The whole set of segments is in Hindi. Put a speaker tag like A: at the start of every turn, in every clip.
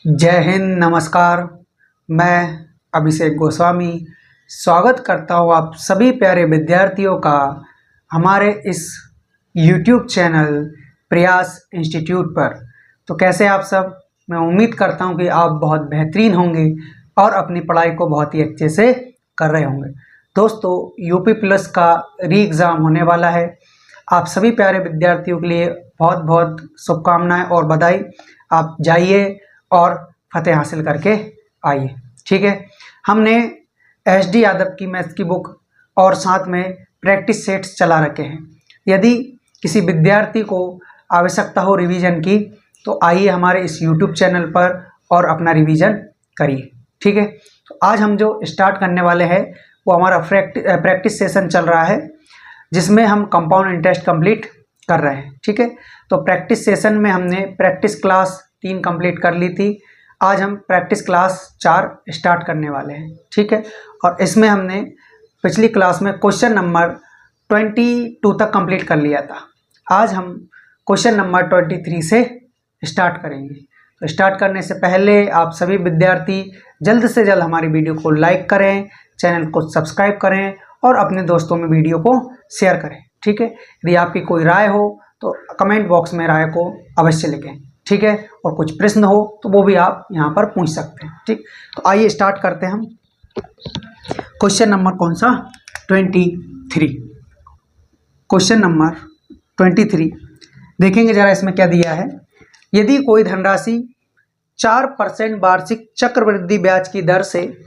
A: जय हिंद, नमस्कार। मैं अभिषेक गोस्वामी स्वागत करता हूँ आप सभी प्यारे विद्यार्थियों का हमारे इस YouTube चैनल प्रयास इंस्टीट्यूट पर। तो कैसे आप सब? मैं उम्मीद करता हूँ कि आप बहुत बेहतरीन होंगे और अपनी पढ़ाई को बहुत ही अच्छे से कर रहे होंगे। दोस्तों, यूपी प्लस का री एग्ज़ाम होने वाला है। आप सभी प्यारे विद्यार्थियों के लिए बहुत बहुत शुभकामनाएं और बधाई। आप जाइए और फतेह हासिल करके आइए। ठीक है, हमने SD यादव की मैथ्स की बुक और साथ में प्रैक्टिस सेट्स चला रखे हैं। यदि किसी विद्यार्थी को आवश्यकता हो रिवीजन की तो आइए हमारे इस YouTube चैनल पर और अपना रिवीजन करिए। ठीक है, तो आज हम जो स्टार्ट करने वाले हैं वो हमारा प्रैक्टिस सेशन चल रहा है जिसमें हम कंपाउंड इंटरेस्ट कंप्लीट कर रहे हैं। ठीक है, तो प्रैक्टिस सेशन में हमने प्रैक्टिस क्लास 3 कंप्लीट कर ली थी। आज हम प्रैक्टिस क्लास 4 स्टार्ट करने वाले हैं। ठीक है, और इसमें हमने पिछली क्लास में क्वेश्चन नंबर 22 तक कंप्लीट कर लिया था। आज हम क्वेश्चन नंबर 23 से स्टार्ट करेंगे। तो स्टार्ट करने से पहले आप सभी विद्यार्थी जल्द से जल्द हमारी वीडियो को लाइक करें, चैनल को सब्सक्राइब करें और अपने दोस्तों में वीडियो को शेयर करें। ठीक है, यदि आपकी कोई राय हो तो कमेंट बॉक्स में राय को अवश्य लिखें। ठीक है, और कुछ प्रश्न हो तो वो भी आप यहाँ पर पूछ सकते हैं। ठीक, तो आइए स्टार्ट करते हैं हम। क्वेश्चन नंबर कौन सा? 23। क्वेश्चन नंबर 23 देखेंगे जरा इसमें क्या दिया है। यदि कोई धनराशि 4% वार्षिक चक्रवृद्धि ब्याज की दर से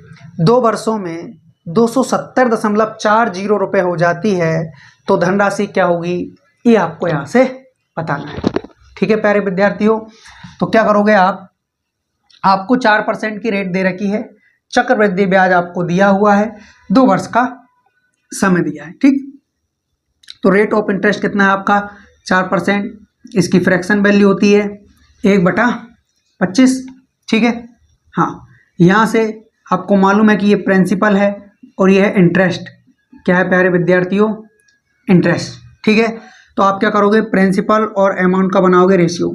A: 2 वर्षों में 270.40 रुपये हो जाती है तो धनराशि क्या होगी, ये आपको यहाँ से बताना है। ठीक है प्यारे विद्यार्थियों, तो क्या करोगे आपको 4% की रेट दे रखी है, चक्रवृद्धि ब्याज आपको दिया हुआ है, 2 वर्ष का समय दिया है। ठीक, तो रेट ऑफ इंटरेस्ट कितना है आपका? 4%। इसकी फ्रैक्शन वैल्यू होती है 1/25। ठीक है, हाँ, यहाँ से आपको मालूम है कि ये प्रिंसिपल है और ये है इंटरेस्ट। क्या है प्यारे विद्यार्थियों? इंटरेस्ट। ठीक है, तो आप क्या करोगे, प्रिंसिपल और अमाउंट का बनाओगे रेशियो।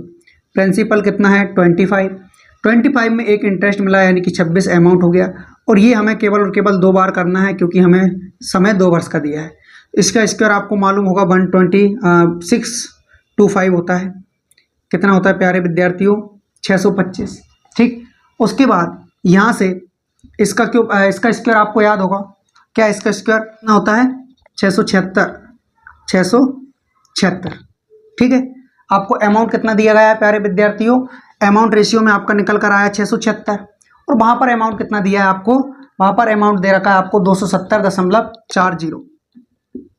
A: प्रिंसिपल कितना है? 25 में एक इंटरेस्ट मिला यानी कि 26 अमाउंट हो गया। और ये हमें केवल और केवल 2 बार करना है क्योंकि हमें समय 2 वर्ष का दिया है। इसका स्क्वायर आपको मालूम होगा 625 होता है। कितना होता है प्यारे विद्यार्थियों? 625। ठीक, उसके बाद यहाँ से इसका स्क्वायर आपको याद होगा क्या? इसका स्क्वायर कितना होता है? 676। ठीक है, आपको अमाउंट कितना दिया गया है प्यारे विद्यार्थियों? अमाउंट रेशियो में आपका निकल कर आया 676। और वहाँ पर अमाउंट कितना दिया है आपको? वहाँ पर अमाउंट दे रखा है आपको 270.40।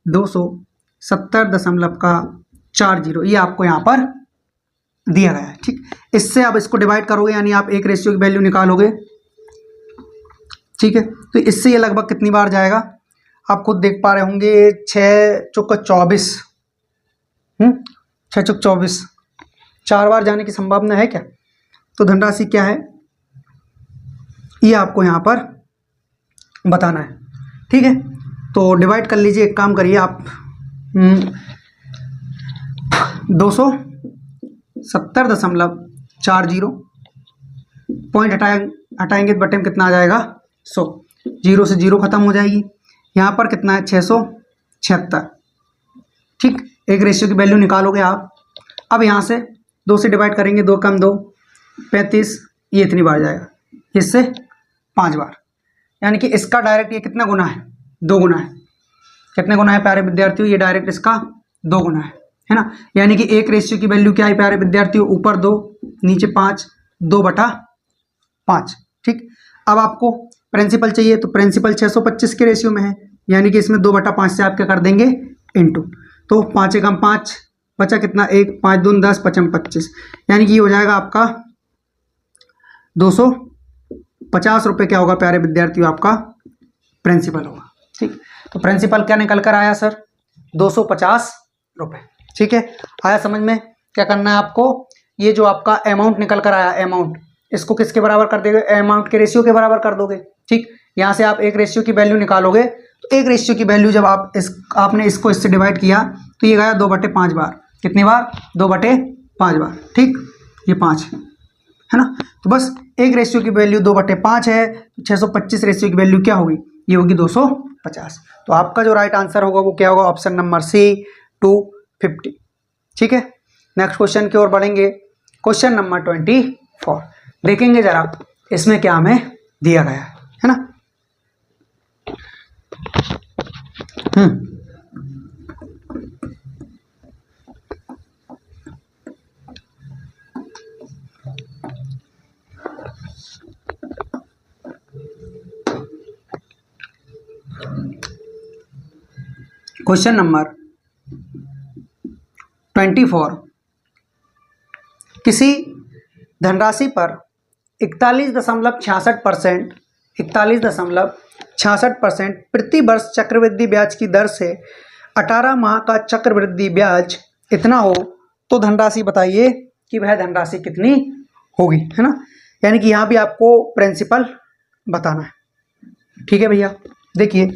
A: 270.40 ये आपको यहाँ पर दिया गया है। ठीक, इससे आप इसको डिवाइड करोगे यानी आप एक रेशियो की वैल्यू निकालोगे। ठीक है, तो इससे ये लगभग कितनी बार जाएगा आप खुद देख पा रहे होंगे। 6 चौक 24, 6 चौक 24, 4 बार जाने की संभावना है क्या? तो धनराशि क्या है ये आपको यहाँ पर बताना है। ठीक है, तो डिवाइड कर लीजिए। एक काम करिए आप 270.40 पॉइंट हटाएंगे तो बटे में कितना आ जाएगा? 100। 0 से 0 खत्म हो जाएगी। यहाँ पर कितना है? 676। ठीक, एक रेशियो की वैल्यू निकालोगे आप। अब यहाँ से 2 से डिवाइड करेंगे, 2 कम 2 35, ये इतनी बार जाएगा, इससे 5 बार। यानी कि इसका डायरेक्ट ये कितना गुना है? 2 गुना है। कितने गुना है प्यारे विद्यार्थियों? ये डायरेक्ट इसका 2 गुना है ना। यानी कि एक रेशियो की वैल्यू क्या है प्यारे विद्यार्थियों? ऊपर 2 नीचे 5, 2/5। ठीक, अब आपको प्रिंसिपल चाहिए तो प्रिंसिपल 625 के रेशियो में है यानी कि इसमें 2/5 से आप क्या कर देंगे? इंटू। तो 5 एकम 5 बचा कितना? 1, 5 दूनी 10, 5 25, यानी कि ये हो जाएगा आपका 250 रुपये। क्या होगा प्यारे विद्यार्थियों? आपका प्रिंसिपल होगा। ठीक, तो प्रिंसिपल क्या निकल कर आया सर? 250 रुपये। ठीक है, आया समझ में? क्या करना है आपको? ये जो आपका अमाउंट निकल कर आया, अमाउंट इसको किसके बराबर कर दोगे? अमाउंट के रेशियो के बराबर कर दोगे। ठीक, यहाँ से आप एक रेशियो की वैल्यू निकालोगे तो एक रेशियो की वैल्यू जब आपने इसको इससे डिवाइड किया तो ये गया 2/5 बार। कितनी बार? 2/5 बार। ठीक, ये 5 है। है ना। तो बस एक रेशियो की वैल्यू 2/5 है, तो 625 रेशियो की वैल्यू क्या होगी, ये होगी 250। तो आपका जो राइट आंसर होगा वो क्या होगा, ऑप्शन नंबर सी 250। ठीक है, नेक्स्ट क्वेश्चन की ओर बढ़ेंगे। क्वेश्चन नंबर 24 देखेंगे जरा इसमें क्या हमें दिया गया है ना। क्वेश्चन नंबर 24, किसी धनराशि पर 41.66% प्रति वर्ष चक्रवृद्धि ब्याज की दर से 18 माह का चक्रवृद्धि ब्याज इतना हो तो धनराशि बताइए कि वह धनराशि कितनी होगी, है ना। यानी कि यहाँ भी आपको प्रिंसिपल बताना है। ठीक है भैया, देखिए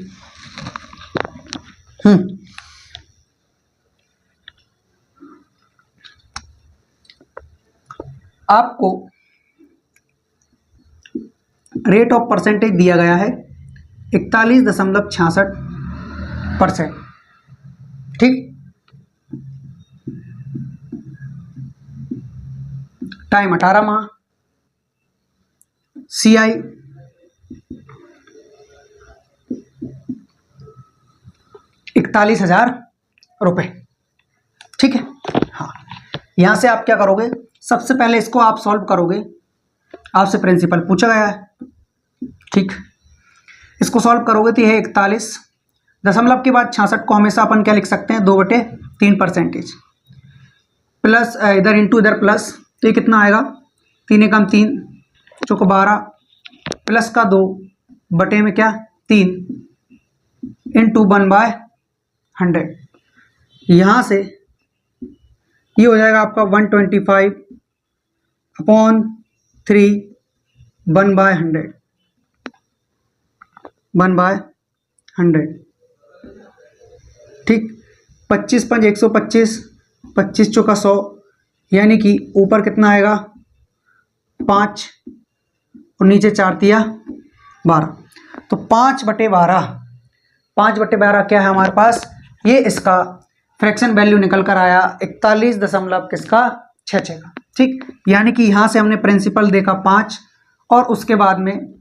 A: आपको रेट ऑफ परसेंटेज दिया गया है 41.66%। ठीक, टाइम 18 माह, CI 41,000 रुपये। ठीक है, हाँ, यहां से आप क्या करोगे, सबसे पहले इसको आप सॉल्व करोगे, आपसे प्रिंसिपल पूछा गया है। ठीक, इसको सॉल्व करोगे तो यह 41 दशमलव के बाद 66 को हमेशा अपन क्या लिख सकते हैं, 2/3% प्लस इधर इंटू इधर प्लस, तो ये कितना आएगा, 3 एकम 3 चौको 12 प्लस का 2 बटे में क्या 3 इंटू 1/100। यहाँ से ये हो जाएगा आपका 125/3 1/100 1/100। ठीक, 25 पंज 125, 25 चौका 100, यानी कि ऊपर कितना आएगा 5 और नीचे 4 तिया 12, तो 5/12 क्या है हमारे पास, ये इसका फ्रैक्शन वैल्यू निकल कर आया 41 दशमलव किसका 66 का। ठीक, यानी कि यहाँ से हमने प्रिंसिपल देखा 5 और उसके बाद में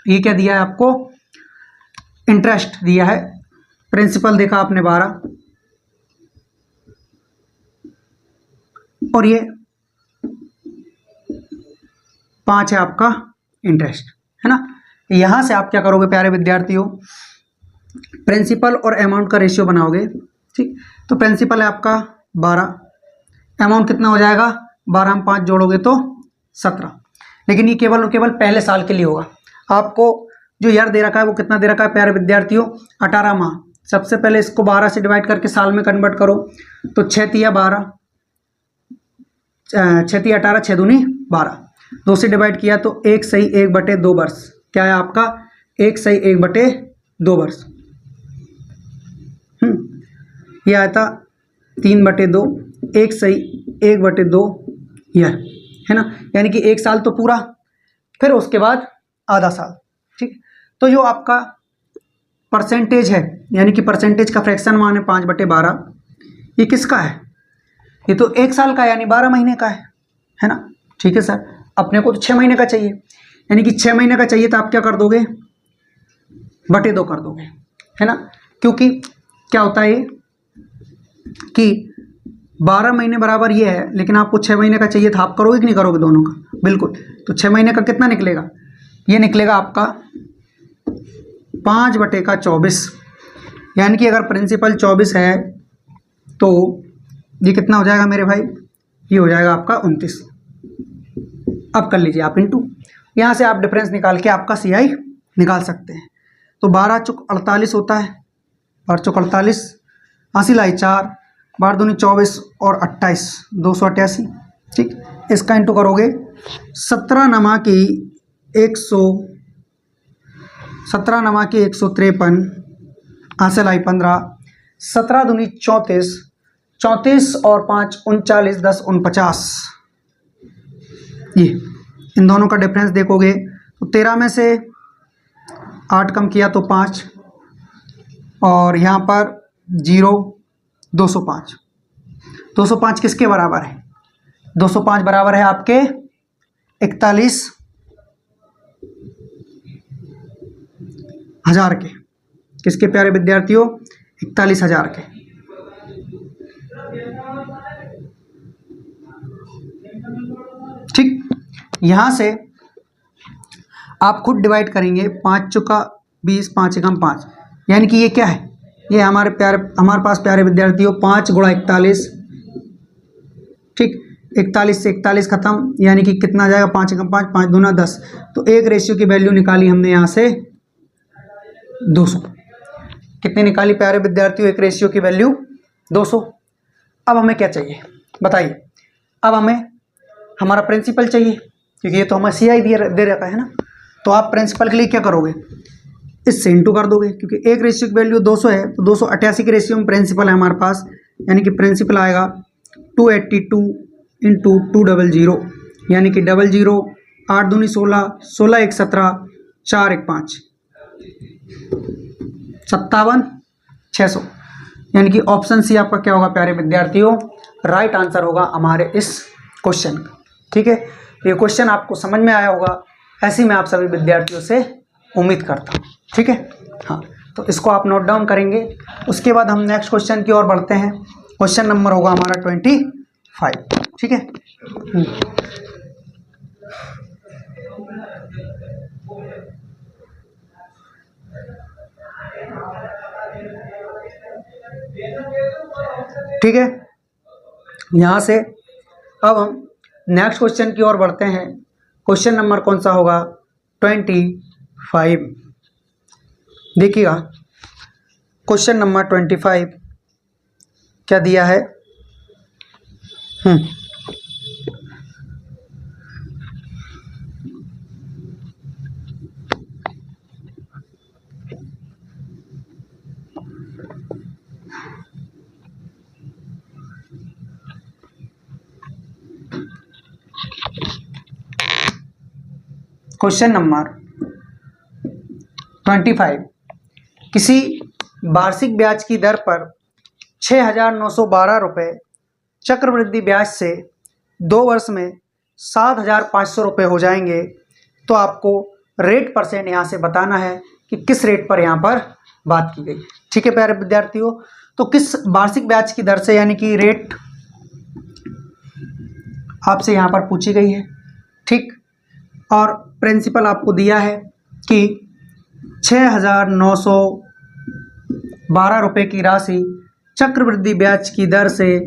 A: ये क्या दिया है आपको, इंटरेस्ट दिया है। प्रिंसिपल देखा आपने 12 और ये 5 है आपका इंटरेस्ट, है ना। यहाँ से आप क्या करोगे प्यारे विद्यार्थियों, प्रिंसिपल और अमाउंट का रेशियो बनाओगे। ठीक, तो प्रिंसिपल है आपका 12, अमाउंट कितना हो जाएगा, 12 में 5 जोड़ोगे तो 17, लेकिन ये केवल और केवल पहले साल के लिए होगा। आपको जो ईयर दे रखा है वो कितना दे रखा है प्यारे विद्यार्थियों, 18 माह। सबसे पहले इसको 12 से डिवाइड करके साल में कन्वर्ट करो, तो 6 तिया 12, 6 तिया 18, 6 दूनी 12, 2 से डिवाइड किया तो 1 सही 1/2 वर्ष, क्या है आपका 1 सही 1/2 वर्ष। यह आया था 3/2, 1 सही 1/2 ईयर, है ना। यानी कि 1 साल तो पूरा, फिर उसके बाद आधा साल। ठीक, तो जो आपका परसेंटेज है, यानी कि परसेंटेज का फ्रैक्शन मान है 5/12, ये किसका है, ये तो 1 साल का यानी 12 महीने का है ना। ठीक है सर, अपने को तो 6 महीने का चाहिए, यानी कि 6 महीने का चाहिए तो आप क्या कर दोगे, 2 कर दोगे, है ना। क्योंकि क्या होता है कि 12 महीने बराबर ये है, लेकिन आपको 6 महीने का चाहिए था, आप करोगे कि नहीं करोगे दोनों का, बिल्कुल। तो 6 महीने का कितना निकलेगा, ये निकलेगा आपका 5/24, यानी कि अगर प्रिंसिपल 24 है तो ये कितना हो जाएगा मेरे भाई, ये हो जाएगा आपका 29। अब कर लीजिए आप इंटू, यहाँ से आप डिफरेंस निकाल के आपका CI निकाल सकते हैं। तो 12 चौक 48 होता है, 12 चौक 48, 80 लाई 4, 12 दूनी 24 और 28 288। ठीक, इसका इंटू करोगे 17 नमा की 153, 80 लाई 15, 17 दूनी 34 और 5 39, 10 49, ये इन दोनों का डिफरेंस देखोगे तो 13 में से 8 कम किया तो 5, और यहाँ पर 0, 205। 205 किसके बराबर है? 205 बराबर है आपके 41,000 के। किसके प्यारे विद्यार्थियों? 41,000 के। ठीक, यहां से आप खुद डिवाइड करेंगे। 5 चौका 20, 5 एकम 5, यानी कि ये क्या है? ये हमारे पास प्यारे विद्यार्थियों 5 गुणा 41। ठीक, 41 से 41 खत्म, यानी कि कितना जाएगा? 5 एकम 5, 5 दूना 10। तो एक रेशियो की वैल्यू निकाली हमने यहाँ से 200। कितनी निकाली प्यारे विद्यार्थियों? एक रेशियो की वैल्यू 200। अब हमें क्या चाहिए बताइए? अब हमें हमारा प्रिंसिपल चाहिए, क्योंकि ये तो हमें CI दे रखा है ना। तो आप प्रिंसिपल के लिए क्या करोगे? इससे इंटू कर दोगे, क्योंकि एक रेशियो की वैल्यू 200 है, तो 288 के रेशियो में प्रिंसिपल है हमारे पास, यानी कि प्रिंसिपल आएगा 282 इंटू 200, यानी कि 00, 8 दूनी 16, 16 1 17, 4 1 5, 57,600। यानी कि ऑप्शन सी आपका क्या होगा प्यारे विद्यार्थियों? राइट आंसर होगा हमारे इस क्वेश्चन का। ठीक है, ये क्वेश्चन आपको समझ में आया होगा, ऐसी मैं आप सभी विद्यार्थियों से उम्मीद करता हूँ। ठीक है, हाँ, तो इसको आप नोट डाउन करेंगे। उसके बाद हम नेक्स्ट क्वेश्चन की ओर बढ़ते हैं। क्वेश्चन नंबर होगा हमारा 25। ठीक है, ठीक है, यहाँ से अब हम नेक्स्ट क्वेश्चन की ओर बढ़ते हैं। क्वेश्चन नंबर कौन सा होगा? 25। देखिएगा क्वेश्चन नंबर 25 क्या दिया है। क्वेश्चन नंबर 25, किसी वार्षिक ब्याज की दर पर 6,912 रुपये चक्रवृद्धि ब्याज से 2 वर्ष में 7,500 रुपये हो जाएंगे, तो आपको रेट परसेंट यहाँ से बताना है कि किस रेट पर यहाँ पर बात की गई। ठीक है प्यारे विद्यार्थियों, तो किस वार्षिक ब्याज की दर से, यानी कि रेट आपसे यहाँ पर पूछी गई है। ठीक, और प्रिंसिपल आपको दिया है कि 6,912 रुपये की राशि चक्रवृद्धि ब्याज की दर से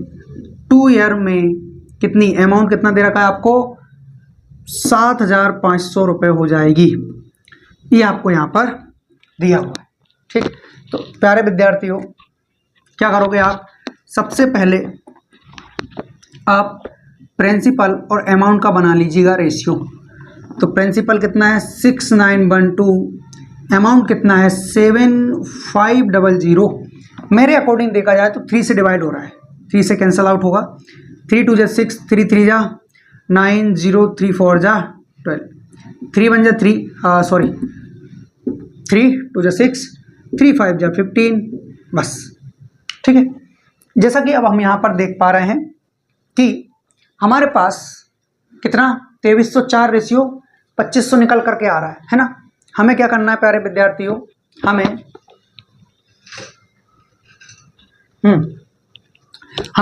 A: 2 ईयर में कितनी अमाउंट, कितना दे रखा है आपको? 7,500 रुपये हो जाएगी। ये आपको यहाँ पर दिया हुआ है। ठीक, तो प्यारे विद्यार्थियों क्या करोगे आप? सबसे पहले आप प्रिंसिपल और अमाउंट का बना लीजिएगा रेशियो। तो प्रिंसिपल कितना है? 6912, अमाउंट कितना है? 7500। मेरे अकॉर्डिंग देखा जाए तो 3 से डिवाइड हो रहा है, 3 से कैंसिल आउट होगा। 3 2 जा 6, 3 3 जा 9, 0 3 4 जा 12, 3 1 जा 3, 3 2 जा 6, 3 5 जा 15, बस। ठीक है, जैसा कि अब हम यहाँ पर देख पा रहे हैं कि हमारे पास कितना 2304 रेशियो 2500 निकल करके आ रहा है ना। हमें क्या करना है प्यारे विद्यार्थियों? हमें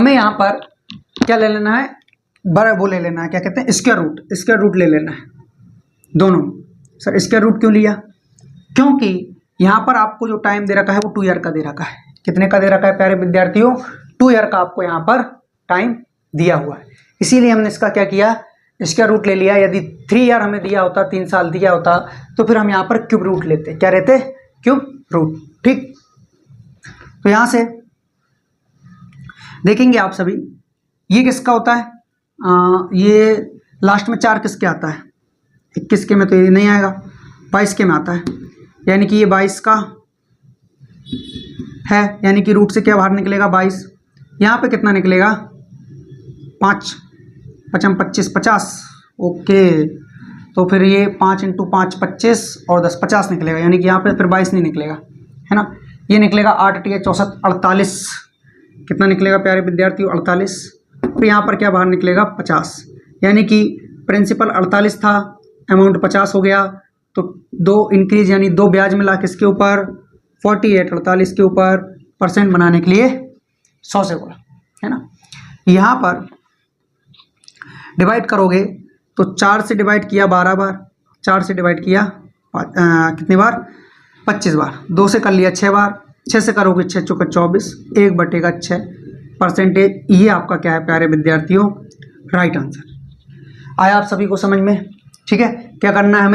A: यहाँ पर क्या ले लेना है? बड़ा वो ले लेना है, क्या कहते हैं, स्क्वायर रूट ले लेना है दोनों। सर स्क्वायर रूट क्यों लिया? क्योंकि यहाँ पर आपको जो टाइम दे रखा है वो 2 ईयर का दे रखा है। कितने का दे रखा है प्यारे विद्यार्थियों? 2 ईयर का आपको यहाँ पर टाइम दिया हुआ है, इसीलिए हमने इसका क्या किया? स्क्वायर रूट ले लिया। यदि 3 ईयर हमें दिया होता, 3 साल दिया होता, तो फिर हम यहाँ पर क्यूब रूट लेते। क्या रहते? Cube root. ठीक, तो यहाँ से देखेंगे आप सभी, ये किसका होता है? ये लास्ट में 4 किसके आता है? 21 के में तो ये नहीं आएगा, 22 के में आता है, यानी कि ये 22 का है, यानी कि रूट से क्या बाहर निकलेगा? 22। यहाँ पे कितना निकलेगा? 5 5 25 50 ओके, तो फिर ये 5 × 5 25 और 10 50 निकलेगा, यानी कि यहाँ पे फिर 22 नहीं निकलेगा, है ना। ये निकलेगा 8 × 64 48, कितना निकलेगा प्यारे विद्यार्थियों 48। तो यहाँ पर क्या बाहर निकलेगा 50, यानी कि प्रिंसिपल 48 था, अमाउंट 50 हो गया, तो 2 इंक्रीज यानी 2 ब्याज मिला किसके ऊपर 48 48 के ऊपर, परसेंट बनाने के लिए 100 से गुणा, है ना। यहाँ पर डिवाइड करोगे तो 4 से डिवाइड किया 12 बार, 4 से डिवाइड किया कितनी बार 25 बार, 2 से कर लिया 6 बार, 6 से करोगे 6 × 24, 1/6 परसेंटेज। ये आपका क्या है प्यारे विद्यार्थियों राइट आंसर। आया आप सभी को समझ में, ठीक है। क्या करना है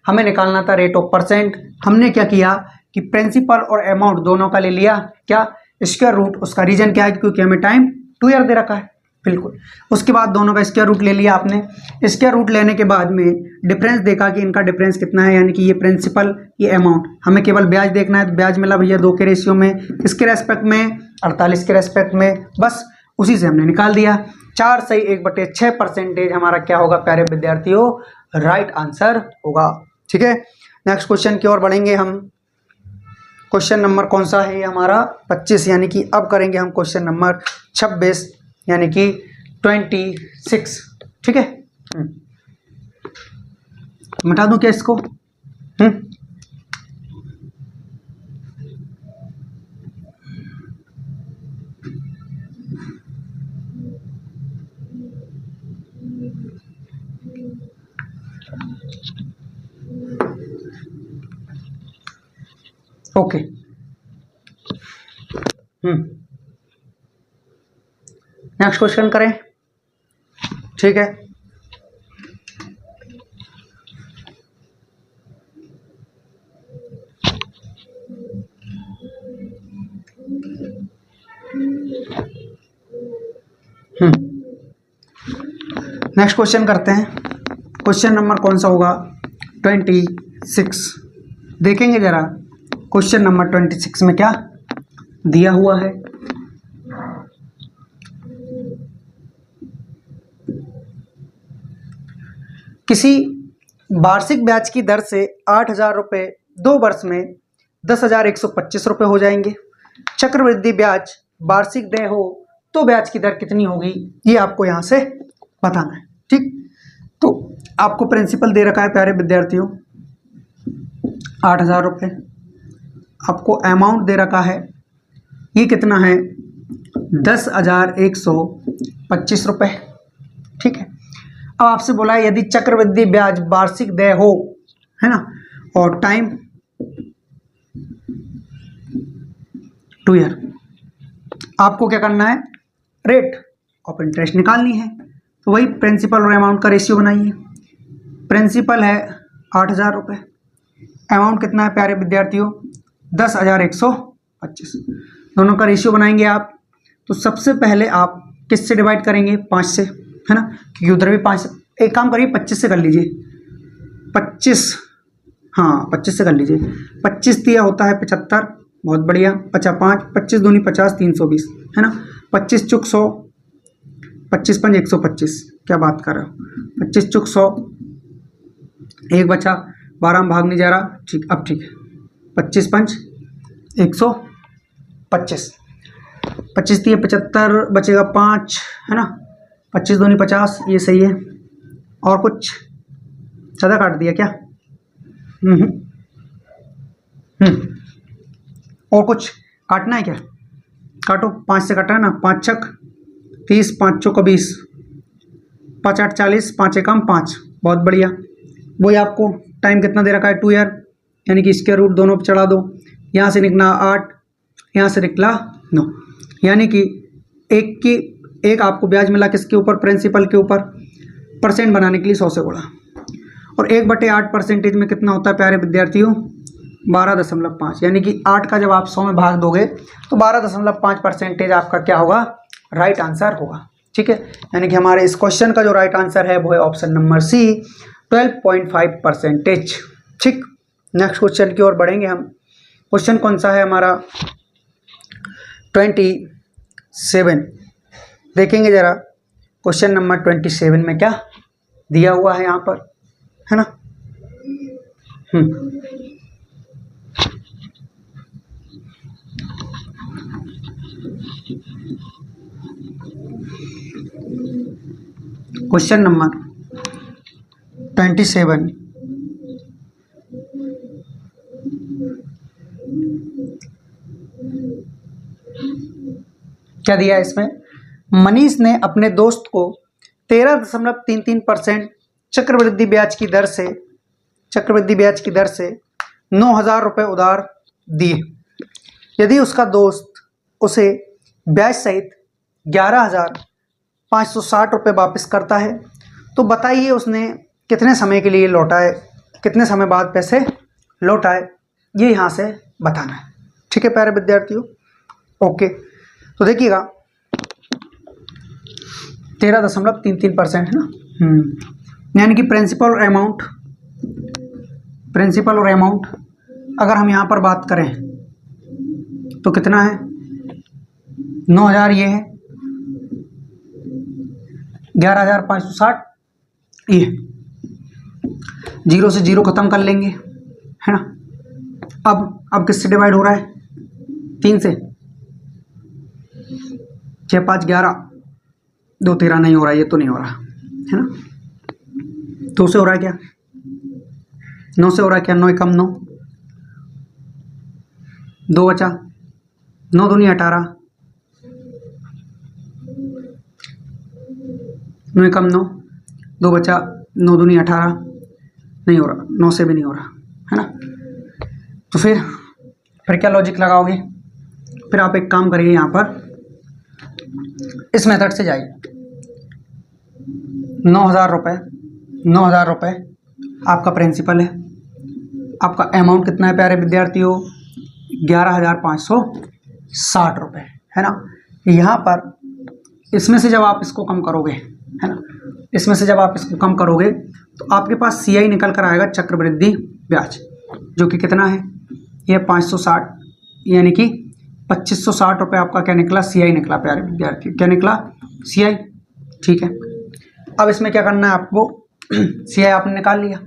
A: हमें निकालना था रेट ऑफ परसेंट। हमने क्या किया कि प्रिंसिपल और अमाउंट दोनों का ले लिया, क्या स्क्वायर रूट, उसका रीजन क्या है क्योंकि हमें टाइम 2 ईयर दे रखा है, बिल्कुल। उसके बाद दोनों का स्क्वायर रूट ले लिया आपने। स्क्वायर रूट लेने के बाद में डिफरेंस देखा कि इनका डिफरेंस कितना है, यानी कि ये प्रिंसिपल ये अमाउंट, हमें केवल ब्याज देखना है, तो ब्याज मिला भैया 2 के रेशियो में, इसके रेस्पेक्ट में 48 के रेस्पेक्ट में, बस उसी से हमने निकाल दिया। 4 सही 1/6 परसेंटेज हमारा क्या होगा प्यारे विद्यार्थियों राइट आंसर होगा, ठीक है। नेक्स्ट क्वेश्चन की ओर बढ़ेंगे हम। क्वेश्चन नंबर कौन सा है ये हमारा 25, यानी कि अब करेंगे हम क्वेश्चन नंबर 26 यानी कि 26, ठीक है। मिटा दूं क्या इसको? ओके, नेक्स्ट क्वेश्चन करें, ठीक है। नेक्स्ट क्वेश्चन करते हैं। क्वेश्चन नंबर कौन सा होगा 26, देखेंगे जरा क्वेश्चन नंबर 26 में क्या दिया हुआ है। किसी वार्षिक ब्याज की दर से 8,000 रुपये 2 वर्ष में 10,125 रुपये हो जाएंगे। चक्रवृद्धि ब्याज वार्षिक देय हो तो ब्याज की दर कितनी होगी, ये आपको यहाँ से बताना है, ठीक। तो आपको प्रिंसिपल दे रखा है प्यारे विद्यार्थियों 8,000 रुपये, आपको अमाउंट दे रखा है ये कितना है 10,125 रुपये, ठीक है। अब आपसे बोला है यदि चक्रवृद्धि ब्याज वार्षिक देय हो, है ना, और टाइम 2 ईयर, आपको क्या करना है रेट ऑफ इंटरेस्ट निकालनी है। तो वही प्रिंसिपल और अमाउंट का रेशियो बनाइए। प्रिंसिपल है 8,000 रुपये, अमाउंट कितना है प्यारे विद्यार्थियों 10,125, दोनों का रेशियो बनाएंगे आप। तो सबसे पहले आप किससे डिवाइड करेंगे 5 से, है ना, क्योंकि उधर भी 5। एक काम करिए 25 से कर लीजिए, 25, हाँ 25 से कर लीजिए। 25 दिया होता है 75, बहुत बढ़िया। 55, 25 दूनी 50, 320, है ना। 25 × 100, 25 × 5 125, क्या बात कर रहे हो। 25 × 100, एक बचा, 12 में भाग नहीं जा रहा, ठीक। अब ठीक है 25 × 5 125, 25 दिए 75, बचेगा 5, है ना। 25 दूनी 50, ये सही है। और कुछ ज़्यादा काट दिया क्या? और कुछ काटना है क्या? काटो, 5 से काटा है ना, 5 × 6 30, 5 × 4 20, 5 × 8 40, 5 × 1 5, बहुत बढ़िया। वही आपको टाइम कितना दे रखा है 2 ईयर, यानी कि स्क्वायर रूट दोनों पे चढ़ा दो। यहाँ से निकला 8, यहाँ से निकला 9, यानी कि एक आपको ब्याज मिला किसके ऊपर प्रिंसिपल के ऊपर, परसेंट बनाने के लिए 100 से गुणा। और 1/8 परसेंटेज में कितना होता है प्यारे विद्यार्थियों 12.5, यानी कि 8 का जब आप 100 में भाग दोगे तो 12.5 परसेंटेज आपका क्या होगा राइट आंसर होगा, ठीक है। यानी कि हमारे इस क्वेश्चन का जो राइट आंसर है वो है ऑप्शन नंबर सी 12.5 परसेंटेज, ठीक। नेक्स्ट क्वेश्चन की ओर बढ़ेंगे हम। क्वेश्चन कौन सा है हमारा 27, देखेंगे जरा क्वेश्चन नंबर 27 में क्या दिया हुआ है यहाँ पर, है ना। क्वेश्चन नंबर 27, क्या दिया है इसमें? मनीष ने अपने दोस्त को 13.33% चक्रवृद्धि ब्याज की दर से 9,000 रुपये उधार दिए। यदि उसका दोस्त उसे ब्याज सहित 11,560 रुपये वापस करता है तो बताइए उसने कितने समय के लिए लौटाए, कितने समय बाद पैसे लौटाए, ये यहाँ से बताना है। ठीक है प्यारे विद्यार्थियों, ओके। तो देखिएगा 13.33% है ना, यानी कि प्रिंसिपल और अमाउंट अगर हम यहाँ पर बात करें तो कितना है? 9,000 ये है, 11,560 ये, जीरो से जीरो खत्म कर लेंगे, है ना। अब किससे डिवाइड हो रहा है? 3 से। 6 5 11, 2 13 नहीं हो रहा, ये तो नहीं हो रहा, है ना। 2 से हो रहा है क्या? 9 से हो रहा है क्या? 9 कम 9, 2 बचा, 9 दूनी 18, 9 कम 9, 2 बचा, 9 दूनी 18, नहीं हो रहा, 9 से भी नहीं हो रहा, है ना। तो फिर क्या लॉजिक लगाओगे? फिर आप एक काम करिए, यहाँ पर इस मेथड से जाइए। 9,000 रुपये आपका प्रिंसिपल है, आपका अमाउंट कितना है प्यारे विद्यार्थियों? 11,560 रुपये, है ना। यहाँ पर इसमें से जब आप इसको कम करोगे, है ना, इसमें से जब आप इसको कम करोगे तो आपके पास CI निकल कर आएगा, चक्रवृद्धि ब्याज, जो कि कितना है? ये 560, यानी कि 2560 रुपये आपका क्या निकला? CI निकला प्यारे विद्यार्थी, क्या निकला? CI। ठीक है, अब इसमें क्या करना है आपको? CI आपने निकाल लिया,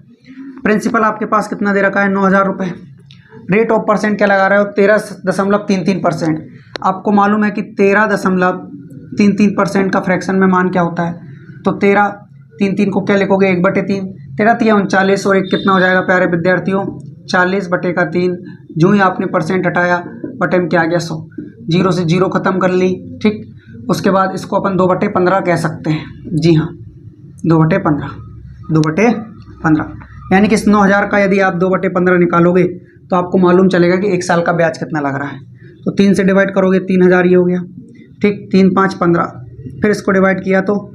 A: प्रिंसिपल आपके पास कितना दे रखा है? 9,000 रुपये। रेट ऑफ परसेंट क्या लगा रहे हो? 13.33%। आपको मालूम है कि 13.33% का फ्रैक्शन में मान क्या होता है? तो 13 को क्या लिखोगे? 1/3, 13 39, और एक कितना हो जाएगा प्यारे विद्यार्थियों? 40/3। जो ही आपने परसेंट हटाया, बटे में क्या आ गया? 100, जीरो से जीरो खत्म कर ली। ठीक, उसके बाद इसको अपन 2/15 कह सकते हैं। जी हाँ, 2/15, यानी कि इस 9,000 का यदि आप 2/15 निकालोगे तो आपको मालूम चलेगा कि 1 साल का ब्याज कितना लग रहा है। तो 3 से डिवाइड करोगे, 3,000 ये हो गया। ठीक, 3 5 15, फिर इसको डिवाइड किया तो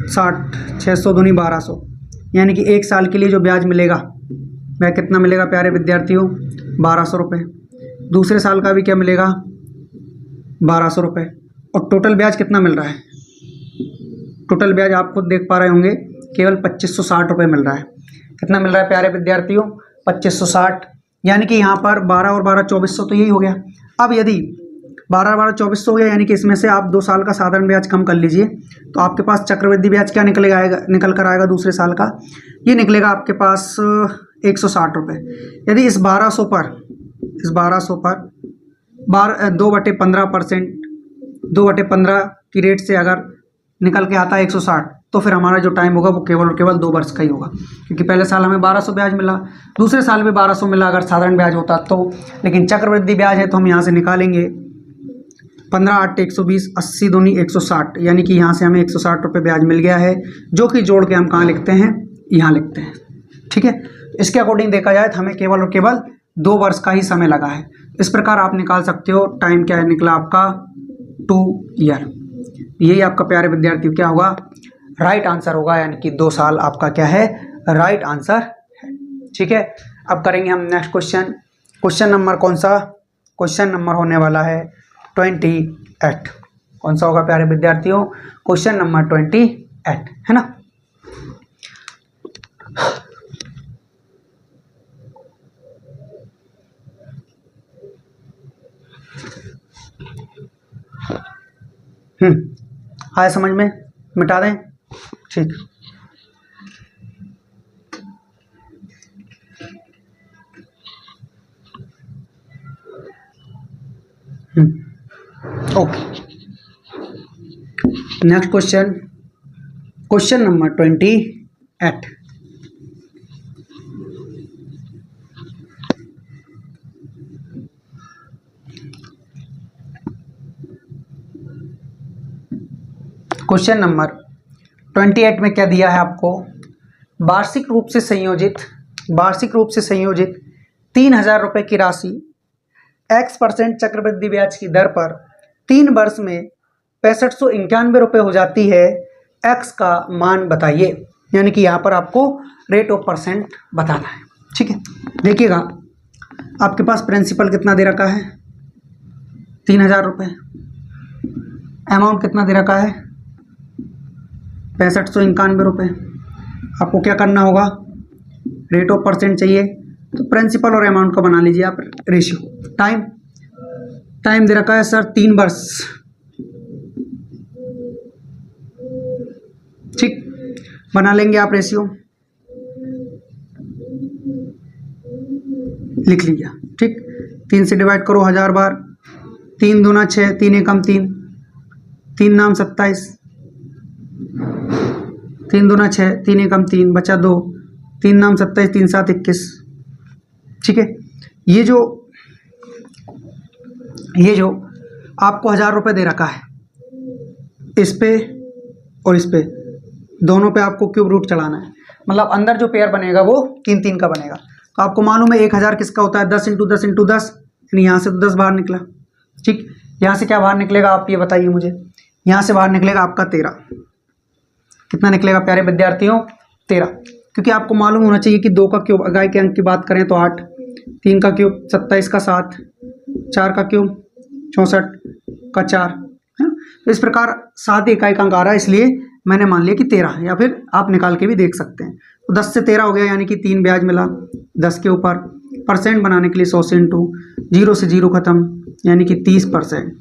A: 60, 600 दूनी 1200, यानी कि 1 साल के लिए जो ब्याज मिलेगा वह कितना मिलेगा प्यारे विद्यार्थियों? 1200 रुपये। दूसरे साल का भी क्या मिलेगा? 1200 रुपये। और टोटल ब्याज कितना मिल रहा है? टोटल ब्याज आप खुद देख पा रहे होंगे, केवल 2560 रुपये मिल रहा है। कितना मिल रहा है प्यारे विद्यार्थियों? 2560, यानी कि यहाँ पर 12 और 12 2400, तो यही हो गया। अब यदि 12 और 12 2400 हो गया, यानी कि इसमें से आप 2 साल का साधारण ब्याज कम कर लीजिए, तो आपके पास चक्रवृद्धि ब्याज क्या निकल कर आएगा दूसरे साल का? ये निकलेगा आपके पास 160 रुपये। यदि इस 1200 पर 2/15%, 2/15 की रेट से अगर निकल के आता है 160, तो फिर हमारा जो टाइम होगा वो केवल और केवल 2 वर्ष का ही होगा, क्योंकि पहले साल हमें 1200 ब्याज मिला, दूसरे साल भी 1200 मिला अगर साधारण ब्याज होता तो। लेकिन चक्रवृद्धि ब्याज है तो हम यहाँ से निकालेंगे 15 8 120, 80 दूनी 160, यानी कि यहाँ से हमें 160 रुपये ब्याज मिल गया है, जो कि जोड़ के हम कहाँ लिखते हैं? यहाँ लिखते हैं। ठीक है, इसके अकॉर्डिंग देखा जाए तो हमें केवल और केवल 2 वर्ष का ही समय लगा है। इस प्रकार आप निकाल सकते हो। टाइम क्या है निकला आपका? 2 ईयर। यही आपका प्यारे विद्यार्थियों क्या होगा? राइट आंसर होगा, यानी कि 2 साल आपका क्या है? राइट आंसर है। ठीक है, अब करेंगे हम नेक्स्ट क्वेश्चन। क्वेश्चन नंबर कौन सा? क्वेश्चन नंबर होने वाला है 28। कौन सा होगा प्यारे विद्यार्थियों? क्वेश्चन नंबर 28, है ना। आया समझ में? मिटा दें? ठीक, okay, next question, question number 28। Question number 28 में क्या दिया है आपको? वार्षिक रूप से संयोजित 3,000 रुपये की राशि x% चक्रवृद्धि ब्याज की दर पर 3 वर्ष में 6591 रुपये हो जाती है। x का मान बताइए। यानी कि यहाँ पर आपको रेट ऑफ परसेंट बताना है। ठीक है, देखिएगा आपके पास प्रिंसिपल कितना दे रखा है? 3,000 रुपये। अमाउंट कितना दे रखा है? 6591 रुपये। आपको क्या करना होगा? रेट ऑफ परसेंट चाहिए तो प्रिंसिपल और अमाउंट का बना लीजिए आप रेशियो। टाइम दे रखा है सर 3 वर्ष। ठीक, बना लेंगे आप रेशियो, लिख लीजिए। ठीक, 3 से डिवाइड करो 1000 बार। 3 दूना 6, 3 एकम 3, 3 नाम 27, 3 दूना 6, 3 एकम 3, बचा 2, 3 नाम 27, 3 7 21। ठीक है, ये जो आपको 1000 रुपये दे रखा है, इस पे और इस पे दोनों पे आपको क्यूब रूट चलाना है। मतलब अंदर जो पेयर बनेगा वो 3 3 का बनेगा। तो आपको मालूम है 1000 किसका होता है? 10 × 10 × 10, यानी यहाँ से तो 10 बाहर निकला। ठीक, यहाँ से क्या बाहर निकलेगा आप ये बताइए मुझे। यहाँ से बाहर निकलेगा आपका 13। कितना निकलेगा प्यारे विद्यार्थियों? 13। क्योंकि आपको मालूम होना चाहिए कि 2 का क्यूब, अगाई के अंक की बात करें तो 8, 3 का क्यूब 27 का 7, 4 का क्यूब 64 का 4 है। तो इस प्रकार 7 इकाई का अंक आ रहा है, इसलिए मैंने मान लिया कि 13, या फिर आप निकाल के भी देख सकते हैं। तो 10 से 13 हो गया, यानी कि 3 ब्याज मिला 10 के ऊपर। परसेंट बनाने के लिए 100 से इंटू 0 से 0 खत्म, यानी कि 30%।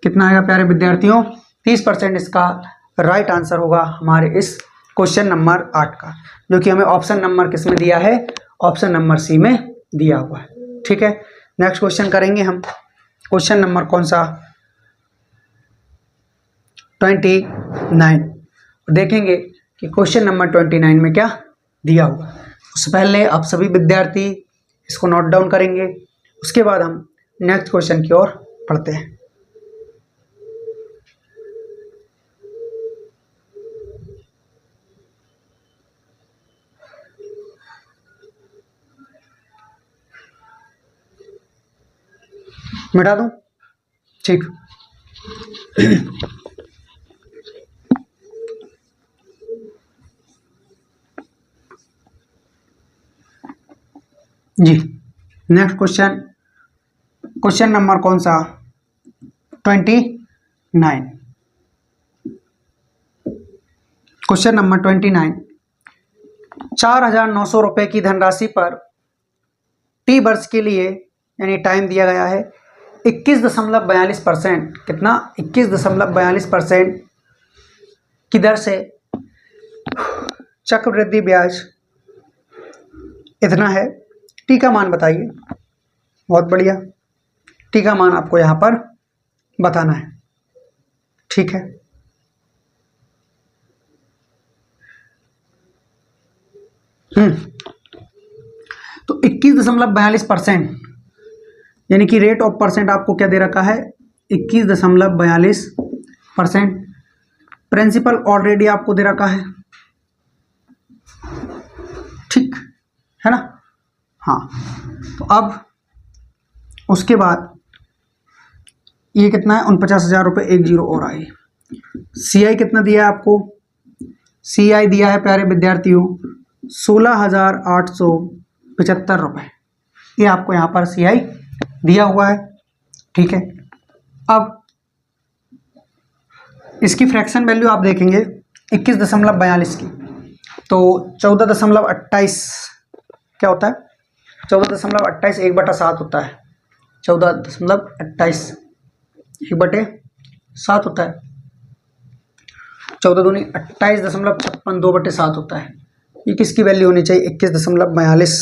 A: कितना आएगा प्यारे विद्यार्थियों? 30% इसका राइट आंसर होगा हमारे इस क्वेश्चन नंबर 8 का, जो कि हमें ऑप्शन नंबर किस में दिया है? ऑप्शन नंबर सी में दिया हुआ है। ठीक है, नेक्स्ट क्वेश्चन करेंगे हम। क्वेश्चन नंबर कौन सा? 29। देखेंगे कि क्वेश्चन नंबर 29 में क्या दिया हुआ। उससे पहले आप सभी विद्यार्थी इसको नोट डाउन करेंगे, उसके बाद हम नेक्स्ट क्वेश्चन की ओर पढ़ते हैं। मिटा दूं? ठीक। जी, नेक्स्ट क्वेश्चन, क्वेश्चन नंबर कौन सा? 29। Question number 29। 4,900 रुपये की धनराशि पर टी वर्ष के लिए, यानी टाइम दिया गया है 21.42%। कितना? 21.42% की दर से चक्रवृद्धि ब्याज इतना है। टी का मान बताइए। बहुत बढ़िया, टी का मान आपको यहाँ पर बताना है। ठीक है, तो 21.42%, यानी कि रेट ऑफ परसेंट आपको क्या दे रखा है? 21.42%। प्रिंसिपल ऑलरेडी आपको दे रखा है। ठीक है ना? हाँ, तो अब उसके बाद ये कितना है? 49,000 रुपये, 1 0 और आए। CI कितना दिया है आपको? CI दिया है प्यारे विद्यार्थियों 16,875 रुपये। ये आपको यहाँ पर CI दिया हुआ है। ठीक है, अब इसकी फ्रैक्शन वैल्यू आप देखेंगे 21.42 की, तो 14.28 क्या होता है? 14.28 1/7 होता है। 14.28 1/7 होता है। 14 दूनी 28.56 2/7 होता है। ये किसकी वैल्यू होनी चाहिए? 21.42।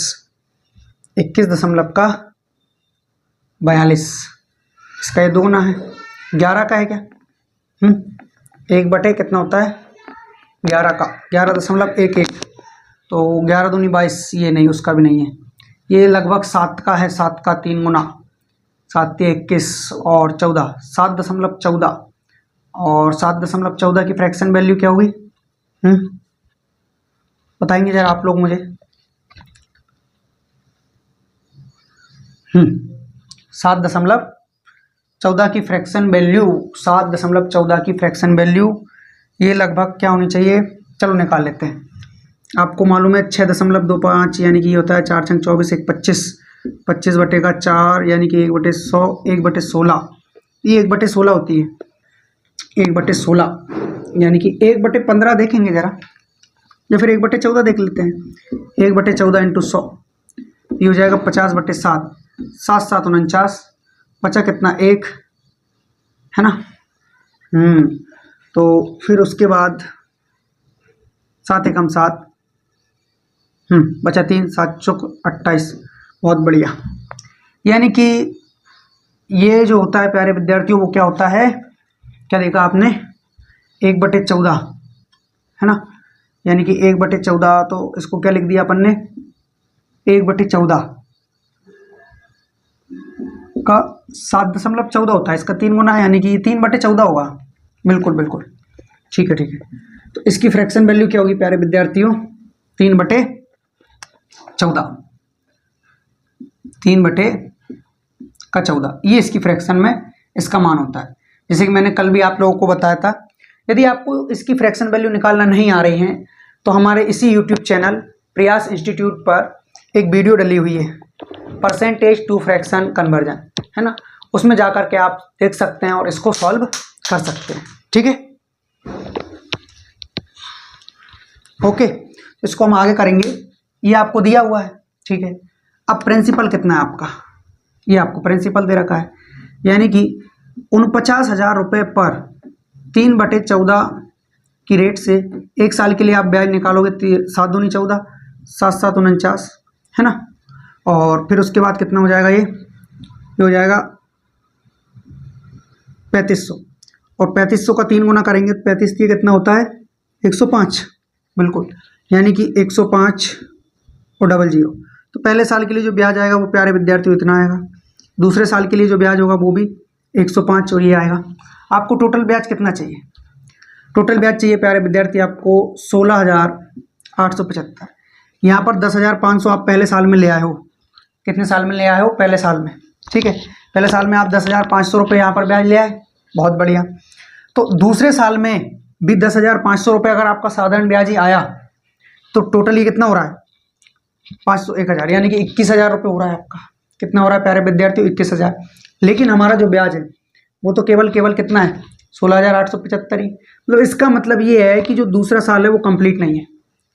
A: 21.42। इसका ये 2 गुना है, 11 का है क्या? 1 बटे कितना होता है 11 का, 11.11, तो 11 दूनी 22, ये नहीं, उसका भी नहीं है। ये लगभग 7 का है, 7 का 3 गुना, 7 के 21 और 14, 7.14, और 7.14 की फ्रैक्शन वैल्यू क्या होगी? बताएंगे जरा आप लोग मुझे। 7.14 की फ्रैक्शन वैल्यू, 7.14 की फ्रैक्शन वैल्यू ये लगभग क्या होनी चाहिए? चलो निकाल लेते हैं। आपको मालूम है 6.25 यानी कि ये होता है 4 छंग 24, 1 25, 25 बटे का 4 यानी कि 1/100, 1/16, ये 1/16 होती है, 1/16 यानी कि 1/15 देखेंगे जरा, या फिर 1/14 देख लेते हैं। 1/14 इंटू 100, ये हो जाएगा 50/7, 7 7 49, बचा कितना? 1, है ना। तो फिर उसके बाद 7 एकम 7, बचा 3, 7 चौक 28, बहुत बढ़िया। यानी कि ये जो होता है प्यारे विद्यार्थियों, वो क्या होता है, क्या देखा आपने? 1/14, है ना। यानी कि 1/14, तो इसको क्या लिख दिया अपन ने? 1/14 का 7.14 होता है, इसका 3 गुना है, यानी कि 3/14 होगा। बिल्कुल बिल्कुल, ठीक है ठीक है। तो इसकी फ्रैक्शन वैल्यू क्या होगी प्यारे विद्यार्थियों? 3/14, 3/14, ये इसकी फ्रैक्शन में इसका मान होता है। जैसे कि मैंने कल भी आप लोगों को बताया था, यदि आपको इसकी फ्रैक्शन वैल्यू निकालना नहीं आ रही है तो हमारे इसी यूट्यूब चैनल प्रयास इंस्टीट्यूट पर एक वीडियो डली हुई है, परसेंटेज टू फ्रैक्शन कन्वर्जन, है ना। उसमें जाकर के आप देख सकते हैं और इसको सॉल्व कर सकते हैं, ठीक है। ओके, इसको हम आगे करेंगे। ये आपको दिया हुआ है, ठीक है। अब प्रिंसिपल कितना है आपका? ये आपको प्रिंसिपल दे रखा है, यानी कि 49,000 रुपये पर 3/14 की रेट से 1 साल के लिए आप ब्याज निकालोगे। 7 दूनी 14, 7 7 49, है ना। और फिर उसके बाद कितना हो जाएगा? ये हो जाएगा 3500, और 3500 का 3 गुना करेंगे तो 35 ये कितना होता है? 105, बिल्कुल, यानी कि 105 और 00। तो पहले साल के लिए जो ब्याज आएगा वो प्यारे विद्यार्थियों इतना आएगा, दूसरे साल के लिए जो ब्याज होगा वो भी 105 और ये आएगा। आपको टोटल ब्याज कितना चाहिए? टोटल ब्याज चाहिए प्यारे विद्यार्थी आपको 16,875। यहाँ पर 10,500 आप पहले साल में ले आए हो। कितने साल में ले आए हो? पहले साल में, ठीक है। पहले साल में आप 10,500 रुपये यहाँ पर ब्याज ले आए, बहुत बढ़िया। तो दूसरे साल में भी 10,500 रुपये अगर आपका साधारण ब्याज ही आया तो टोटल ये कितना हो रहा है? 500 1000, यानी कि 21,000 रुपये हो रहा है आपका। कितना हो रहा है प्यारे विद्यार्थियों? 21,000। लेकिन हमारा जो ब्याज है वो तो केवल कितना है? 16,875 ही। मतलब इसका मतलब ये है कि जो दूसरा साल है वो कंप्लीट नहीं है।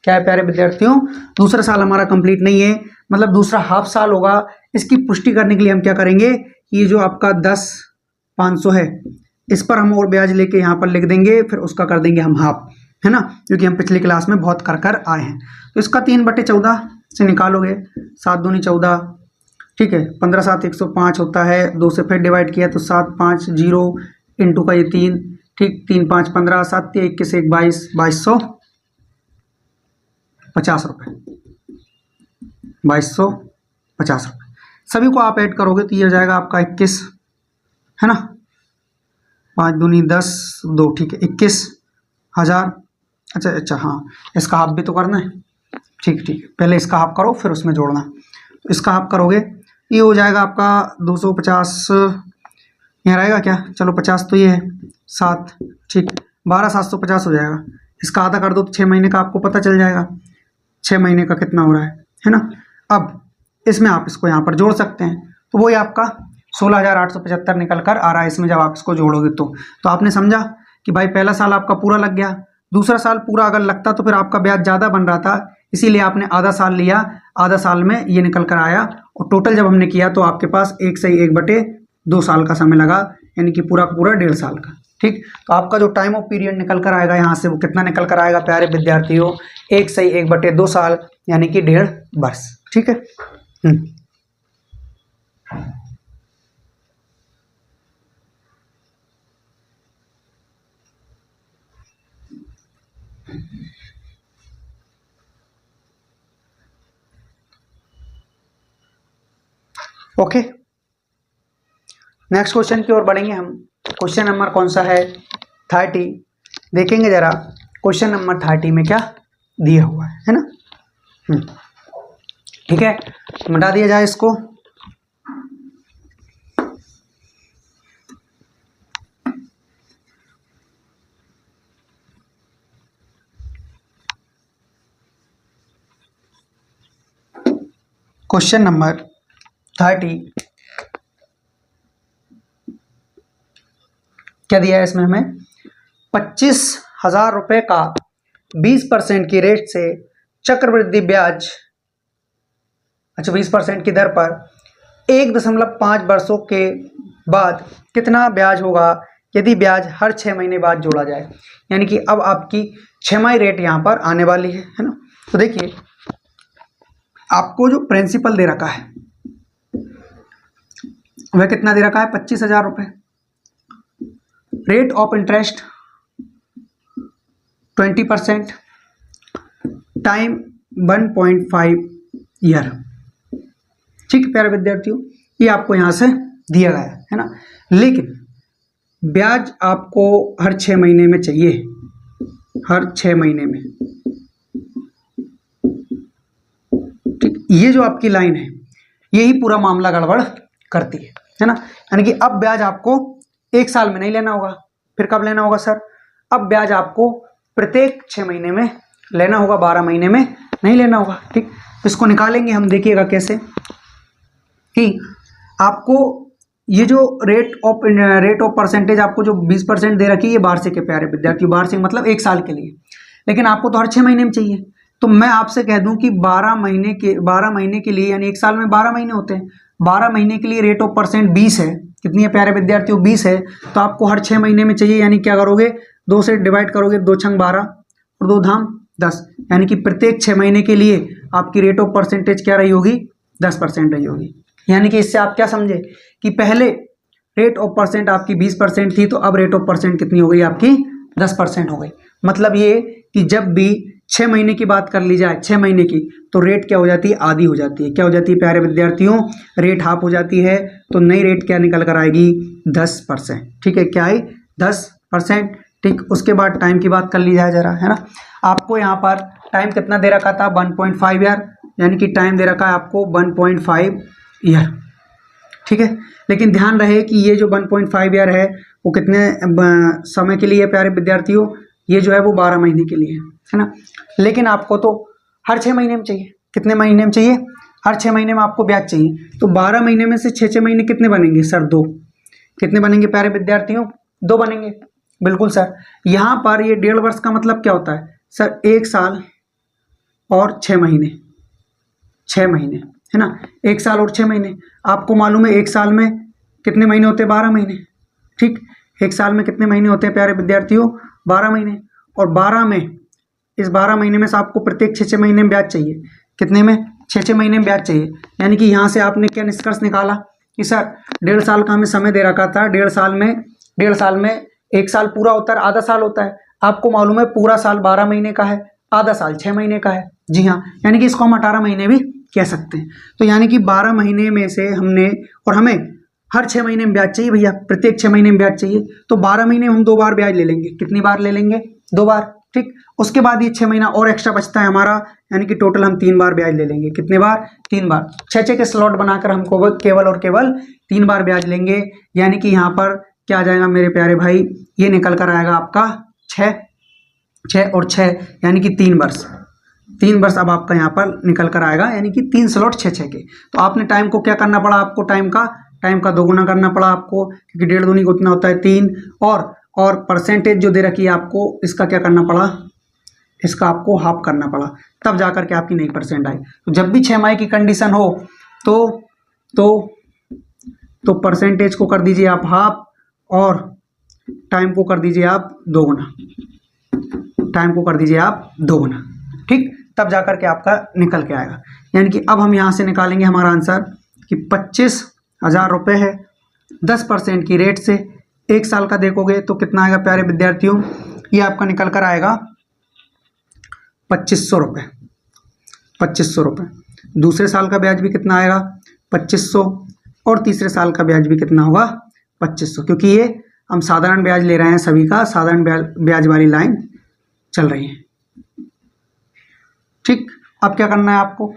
A: क्या है प्यारे विद्यार्थियों? दूसरा साल हमारा कंप्लीट नहीं है, मतलब दूसरा हाफ साल होगा। इसकी पुष्टि करने के लिए हम क्या करेंगे? ये जो आपका 10,500 है इस पर हम और ब्याज लेके यहाँ पर लिख देंगे, फिर उसका कर देंगे हम हाफ, है ना, क्योंकि हम पिछली क्लास में बहुत कर आए हैं। तो इसका 3/14 से निकालोगे, 7 दूनी 14, ठीक है। 15 7 105 होता है, 2 से फिर डिवाइड किया तो 7 5 0 इंटू का ये 3, ठीक, 3 5 15, 7 21 1 22, 2250 रुपये, 2250 रुपये। सभी को आप ऐड करोगे तो ये हो जाएगा आपका 21, है ना। 5 दूनी 10, 2, ठीक है, 21,000। अच्छा हाँ, इसका हाफ भी तो करना है, ठीक ठीक है। पहले इसका हाफ करो फिर उसमें जोड़ना। तो इसका हाफ करोगे ये हो जाएगा आपका 250, यहाँ रहेगा क्या? चलो 50 तो ये है 7, ठीक, 12,750 हो जाएगा। इसका आधा कर दो तो 6 महीने का आपको पता चल जाएगा, 6 महीने का कितना हो रहा है ना। अब इसमें आप इसको यहाँ पर जोड़ सकते हैं, तो वही आपका 16,875 निकल कर आ रहा है इसमें, जब आप इसको जोड़ोगे तो आपने समझा कि भाई पहला साल आपका पूरा लग गया, दूसरा साल पूरा अगर लगता तो फिर आपका ब्याज ज़्यादा बन रहा था, इसीलिए आपने आधा साल लिया, आधा साल में ये निकल कर आया। और टोटल जब हमने किया तो आपके पास 1 से 1/2 साल का समय लगा, यानी कि पूरा पूरा 1.5 साल का, ठीक। तो आपका जो टाइम ऑफ पीरियड निकल कर आएगा यहाँ से वो कितना निकल कर आएगा प्यारे विद्यार्थियों? 1 से 1/2 साल, यानी कि 1.5 वर्ष, ठीक है। ओके, नेक्स्ट क्वेश्चन की ओर बढ़ेंगे हम। क्वेश्चन नंबर कौन सा है? 30। देखेंगे जरा क्वेश्चन नंबर 30 में क्या दिया हुआ है ना। ठीक है, मिटा दिया जाए इसको। क्वेश्चन नंबर 30 क्या दिया है इसमें हमें? 25,000 रुपये का 20% की रेट से चक्रवृद्धि ब्याज, अच्छा 20% की दर पर 1.5 वर्षों के बाद कितना ब्याज होगा यदि ब्याज हर 6 महीने बाद जोड़ा जाए। यानी कि अब आपकी 6माही रेट यहाँ पर आने वाली है ना। तो देखिए, आपको जो प्रिंसिपल दे रखा है वह कितना दे रखा है? 25,000 रुपये। Rate of interest 20%, time 1.5 year. ठीक प्यारे विद्यार्थियों, ये आपको यहाँ से दिया गया है ना। लेकिन ब्याज आपको हर 6 महीने में चाहिए, हर 6 महीने में। ठीक, ये जो आपकी लाइन है यही पूरा मामला गड़बड़ करती है ना। यानी कि अब ब्याज आपको 1 साल में नहीं लेना होगा, फिर कब लेना होगा सर? अब ब्याज आपको प्रत्येक 6 महीने में लेना होगा, 12 महीने में नहीं लेना होगा। ठीक, इसको निकालेंगे हम, देखिएगा कैसे कि आपको ये जो रेट ऑफ परसेंटेज आपको जो 20% दे रखी है, ये वार्षिक है प्यारे विद्यार्थी। वार्षिक मतलब 1 साल के लिए, लेकिन आपको तो हर 6 महीने में चाहिए। तो मैं आपसे कह दूं कि 12 महीने के लिए, यानी 1 साल में 12 महीने होते हैं, 12 महीने के लिए रेट ऑफ परसेंट 20 है। कितनी है प्यारे विद्यार्थियों? 20 है। तो आपको हर 6 महीने में चाहिए, यानी क्या करोगे? 2 से डिवाइड करोगे, 2 छंग 12 और 2 धाम 10, यानी कि प्रत्येक 6 महीने के लिए आपकी रेट ऑफ परसेंटेज क्या रही होगी? 10% रही होगी। यानी कि इससे आप क्या समझे कि पहले रेट ऑफ परसेंट आपकी 20% थी, तो अब रेट ऑफ परसेंट कितनी हो गई? आपकी 10% हो गई। मतलब ये कि जब भी 6 महीने की बात कर ली जाए, 6 महीने की, तो रेट क्या हो जाती है? आधी हो जाती है। क्या हो जाती है प्यारे विद्यार्थियों? रेट हाफ हो जाती है। तो नई रेट क्या निकल कर आएगी? 10%। ठीक है, क्या है? 10%। ठीक, उसके बाद टाइम की बात कर ली जाए जरा, है ना। आपको यहाँ पर टाइम कितना दे रखा था? 1.5 ईयर, यानी कि टाइम दे रखा है आपको 1.5 ईयर। ठीक है, लेकिन ध्यान रहे कि ये जो 1.5 ईयर है वो कितने समय के लिए है प्यारे विद्यार्थियों? ये जो है वो 12 महीने के लिए है ना। लेकिन आपको तो हर 6 महीने में चाहिए। कितने महीने में चाहिए? हर 6 महीने में आपको ब्याज चाहिए। तो 12 महीने में से 6 महीने कितने बनेंगे सर? 2। कितने बनेंगे प्यारे विद्यार्थियों? 2 बनेंगे। बिल्कुल सर। यहाँ पर ये 1.5 वर्ष का मतलब क्या होता है सर? 1 साल और 6 महीने, 6 महीने है ना। 1 साल और 6 महीने। आपको मालूम है 1 साल में कितने महीने होते हैं? 12 महीने। ठीक, 1 साल में कितने महीने होते हैं प्यारे विद्यार्थियों? 12 महीने। और 12 में, इस 12 महीने में से आपको प्रत्येक 6 महीने में ब्याज चाहिए। कितने में? 6 महीने में ब्याज चाहिए। यानी कि यहाँ से आपने क्या निष्कर्ष निकाला कि सर 1.5 साल का हमें समय दे रखा था। 1.5 साल में 1 साल पूरा होता है, आधा साल होता है। आपको मालूम है पूरा साल 12 महीने का है, आधा साल 6 महीने का है। जी हाँ, यानी कि इसको हम 18 महीने भी कह सकते हैं। तो यानी कि 12 महीने में से हमने, और हमें हर 6 महीने में ब्याज चाहिए भैया, प्रत्येक 6 महीने में ब्याज चाहिए। तो 12 महीने में हम 2 बार ब्याज ले लेंगे। कितनी बार ले लेंगे? 2 बार। ठीक, उसके बाद ये 6 महीना और एक्स्ट्रा बचता है हमारा, यानी कि टोटल हम 3 बार ब्याज ले लेंगे। कितने बार? 3 बार। 6 के स्लॉट बनाकर हमको केवल और केवल 3 बार ब्याज लेंगे। यानी कि यहाँ पर क्या आ जाएगा मेरे प्यारे भाई? ये निकल कर आएगा आपका 6 और 6, यानी कि 3 वर्ष। 3 वर्ष अब आपका यहाँ पर निकल कर आएगा, यानी कि 3 स्लॉट 6 के। तो आपने टाइम को क्या करना पड़ा? आपको टाइम का दोगुना करना पड़ा आपको, क्योंकि 1.5 दूनी को उतना होता है 3। और परसेंटेज जो दे रखी है आपको, इसका क्या करना पड़ा? इसका आपको हाफ करना पड़ा, तब जाकर के आपकी नई परसेंट आई। तो जब भी 6 माही की कंडीशन हो तो परसेंटेज को कर दीजिए आप हाफ, और टाइम को कर दीजिए आप दोगुना। टाइम को कर दीजिए आप दोगुना। ठीक, तब जाकर के आपका निकल के आएगा। यानी कि अब हम यहाँ से निकालेंगे हमारा आंसर कि 25,000 रुपये है। 10% की रेट से 1 साल का देखोगे तो कितना आएगा प्यारे विद्यार्थियों? ये आपका निकल कर आएगा 2500 रुपये। 2500 रुपये। दूसरे साल का ब्याज भी कितना आएगा? 2500। और तीसरे साल का ब्याज भी कितना होगा 2500, क्योंकि ये हम साधारण ब्याज ले रहे हैं, सभी का साधारण ब्याज वाली लाइन चल रही है। ठीक, अब क्या करना है आपको,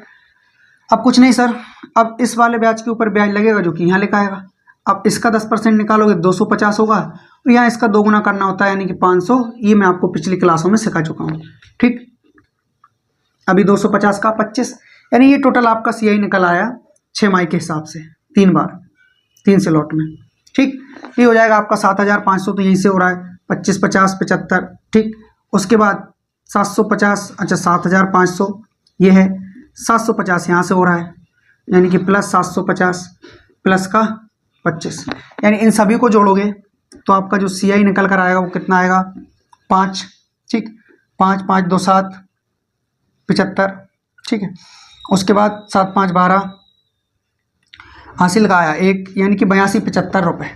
A: अब कुछ नहीं सर, अब इस वाले ब्याज के ऊपर ब्याज लगेगा जो कि यहाँ लिखा आएगा। अब इसका 10% निकालोगे 250 होगा, और यहाँ इसका 2 गुना करना होता है यानी कि 500। ये मैं आपको पिछली क्लासों में सिखा चुका हूँ। ठीक, अभी 250 का 25, यानी ये टोटल आपका CI निकल आया 6 माही के हिसाब से, 3 बार 3 से लौट में। ठीक, ये हो जाएगा आपका 7500, तो यहीं से हो रहा है 25 50 75। ठीक, उसके बाद 750, अच्छा 7500 ये है, 750 यहाँ से हो रहा है, यानी कि प्लस 750 प्लस का 25, यानी इन सभी को जोड़ोगे तो आपका जो CI निकल कर आएगा वो कितना आएगा 5। ठीक, 5 5 2 7 75। ठीक है, उसके बाद 7 5 12 हासिल का आया 1, यानी कि 82 75 रुपये।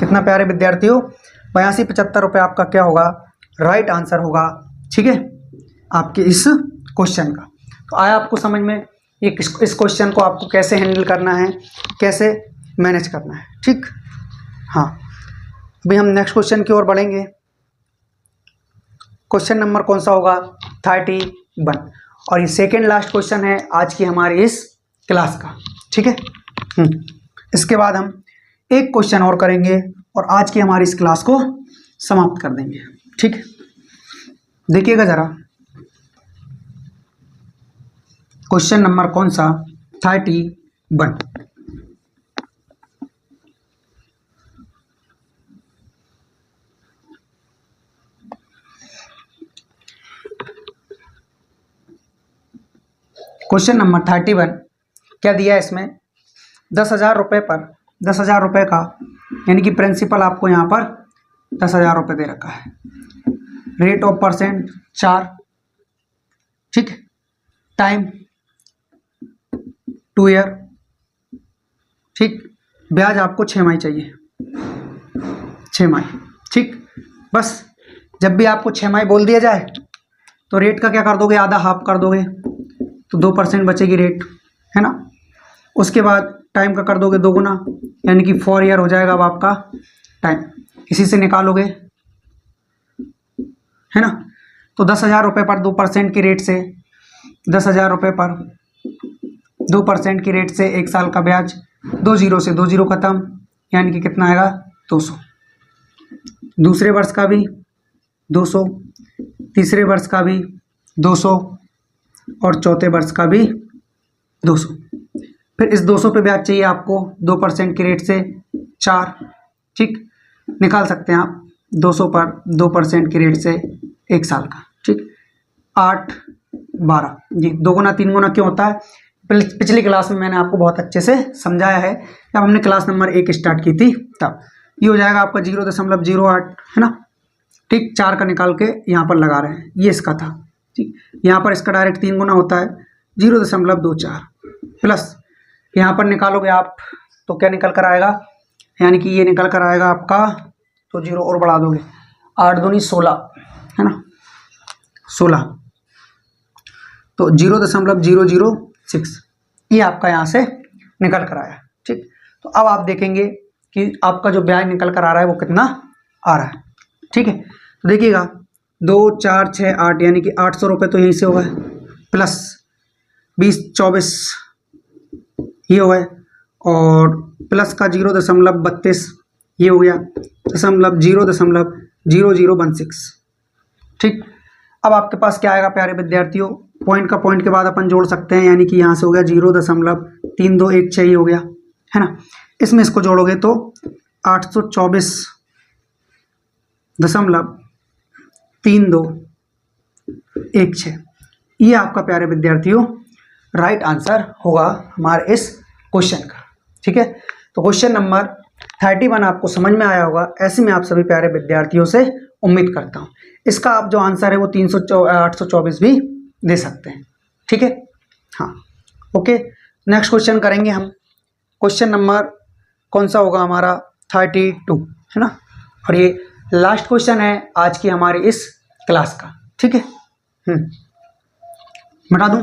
A: कितना प्यारे विद्यार्थियों, 82 75 रुपये आपका क्या होगा, राइट आंसर होगा। ठीक है, आपके इस क्वेश्चन का। तो आया आपको समझ में इस क्वेश्चन को आपको कैसे हैंडल करना है, कैसे मैनेज करना है। ठीक, हाँ, अभी हम नेक्स्ट क्वेश्चन की ओर बढ़ेंगे। क्वेश्चन नंबर कौन सा होगा 31, और ये सेकेंड लास्ट क्वेश्चन है आज की हमारी इस क्लास का। ठीक है, इसके बाद हम एक क्वेश्चन और करेंगे और आज की हमारी इस क्लास को समाप्त कर देंगे। ठीक, देखिएगा जरा क्वेश्चन नंबर कौन सा 31। क्वेश्चन नंबर 31 क्या दिया है इसमें, 10,000 रुपये पर 10,000 रुपये का, यानी कि प्रिंसिपल आपको यहाँ पर 10,000 रुपये दे रखा है, रेट ऑफ परसेंट 4। ठीक, टाइम 2 ईयर। ठीक, ब्याज आपको 6 माही चाहिए, 6 माही। ठीक, बस जब भी आपको 6 माही बोल दिया जाए तो रेट का क्या कर दोगे, आधा हाफ कर दोगे, तो 2% बचेगी रेट, है ना। उसके बाद टाइम का कर दोगे 2 गुना, यानी कि 4 ईयर हो जाएगा अब आपका टाइम, इसी से निकालोगे, है ना। तो 10,000 रुपये पर 2% की रेट से, 10,000 रुपये पर 2% की रेट से 1 साल का ब्याज, 2 जीरो से 2 जीरो खत्म, यानी कि कितना आएगा 200। दूसरे वर्ष का भी 200, तीसरे वर्ष का भी 200 और चौथे वर्ष का भी 200। फिर इस 200 पे ब्याज चाहिए आपको 2% की रेट से 4। ठीक, निकाल सकते हैं आप 200 पर 2% की रेट से 1 साल का। ठीक, 8 12 जी, 2 गुना 3 गुना क्यों होता है, पिछली क्लास में मैंने आपको बहुत अच्छे से समझाया है, जब हमने क्लास नंबर 1 स्टार्ट की थी तब। ये हो जाएगा आपका 0.08, है ना। ठीक, 4 का निकाल के यहाँ पर लगा रहे हैं, ये इसका था। ठीक, यहाँ पर इसका डायरेक्ट 3 गुना होता है 0.24, प्लस यहाँ पर निकालोगे आप तो क्या निकल कर आएगा, यानी कि ये निकल कर आएगा आपका, तो 0 और बढ़ा दोगे, 8 दूनी 16, है ना, 16, तो 0.006 ये आपका यहाँ से निकल कर आया। ठीक, तो अब आप देखेंगे कि आपका जो ब्याज निकल कर आ रहा है वो कितना आ रहा है। ठीक है, तो देखिएगा 2 4 6 8, यानी कि 800 रुपये तो यहीं से होगा, प्लस 20 24 ये हो गए, और प्लस का 0.32 ये हो गया, 0.0016। ठीक, अब आपके पास क्या आएगा प्यारे विद्यार्थियों, पॉइंट का पॉइंट के बाद अपन जोड़ सकते हैं, यानी कि यहाँ से हो गया 0.3216 ये हो गया, है ना। इसमें इसको जोड़ोगे तो 824.3216 ये आपका प्यारे विद्यार्थियों राइट आंसर होगा हमारे इस क्वेश्चन का। ठीक है, तो क्वेश्चन नंबर 31 आपको समझ में आया होगा, ऐसे में आप सभी प्यारे विद्यार्थियों से उम्मीद करता हूँ। इसका आप जो आंसर है वो 824 भी दे सकते हैं। ठीक है, हाँ, ओके, नेक्स्ट क्वेश्चन करेंगे हम। क्वेश्चन नंबर कौन सा होगा हमारा 32, है ना, और ये लास्ट क्वेश्चन है आज की हमारी इस क्लास का। ठीक है, बता दूं,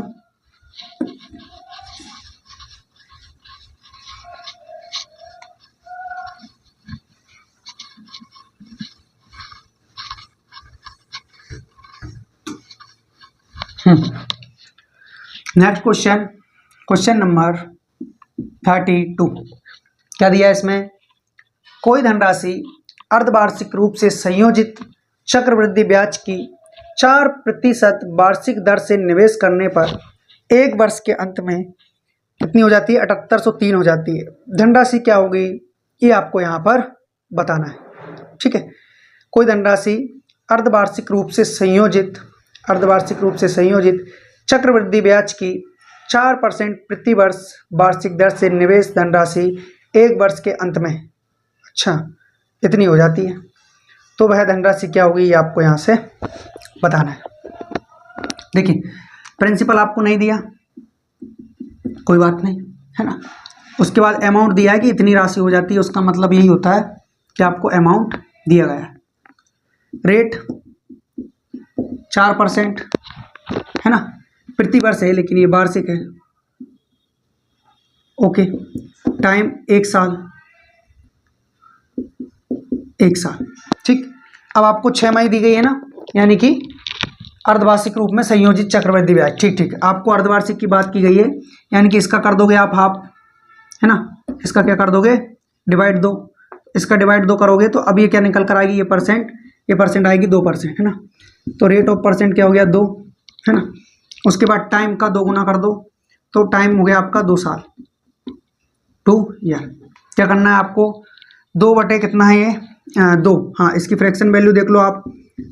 A: नेक्स्ट क्वेश्चन, क्वेश्चन नंबर 32। क्या दिया है इसमें? कोई धनराशि अर्धवार्षिक रूप से संयोजित चक्रवृद्धि ब्याज की 4% वार्षिक दर से निवेश करने पर एक वर्ष के अंत में कितनी हो जाती है? 7803 हो जाती है। धनराशि क्या होगी ये आपको यहाँ पर बताना है, ठीक है। कोई धनराशि अर्धवार्षिक रूप से संयोजित चक्रवृद्धि ब्याज की 4% प्रति वर्ष वार्षिक दर से निवेश धनराशि एक वर्ष के अंत में, अच्छा, इतनी हो जाती है। तो वह धनराशि क्या होगी ये आपको यहाँ से बताना है। देखिए, प्रिंसिपल आपको नहीं दिया, कोई बात नहीं, है ना। उसके बाद अमाउंट दिया है कि इतनी राशि हो जाती है, उसका मतलब यही होता है कि आपको अमाउंट दिया गया है। रेट 4%, है ना, प्रति वर्ष है लेकिन ये वार्षिक है। ओके, टाइम 1 साल, ठीक। अब आपको 6 माही दी गई है ना, यानी कि अर्धवार्षिक रूप में संयोजित चक्रवृद्धि ब्याज, ठीक। आपको अर्धवार्षिक की बात की गई है, यानी कि इसका कर दोगे आप हाफ, है ना। इसका क्या कर दोगे? डिवाइड 2। इसका डिवाइड 2 करोगे तो अब ये क्या निकल कर आएगी? ये परसेंट आएगी 2%, है ना। तो रेट ऑफ परसेंट क्या हो गया? 2, है ना। उसके बाद टाइम का 2 गुना कर दो तो टाइम हो गया आपका 2 साल, 2 ईयर। क्या करना है आपको? 2 बटे कितना है ये? 2, हाँ, इसकी फ्रैक्शन वैल्यू देख लो आप,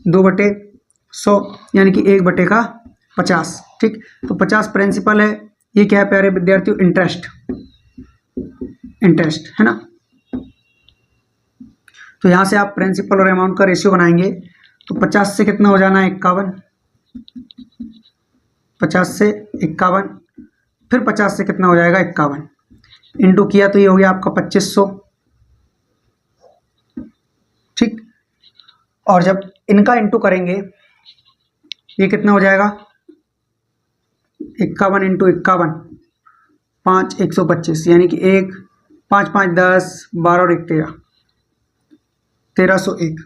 A: 2/100 यानी कि 1/50, ठीक। तो 50 प्रिंसिपल है, ये क्या है प्यारे विद्यार्थियों? इंटरेस्ट, है ना। तो यहाँ से आप प्रिंसिपल और अमाउंट का रेशियो बनाएंगे तो 50 से कितना हो जाना है? 51, 50 से 51, फिर 50 से कितना हो जाएगा? 51, इंटू किया तो ये हो गया आपका 2500, ठीक। और जब इनका इंटू करेंगे ये कितना हो जाएगा? 51 इंटू 51, 5, 125, यानी कि 1, 5, 5, 10, 12 और 1, 13, 1301।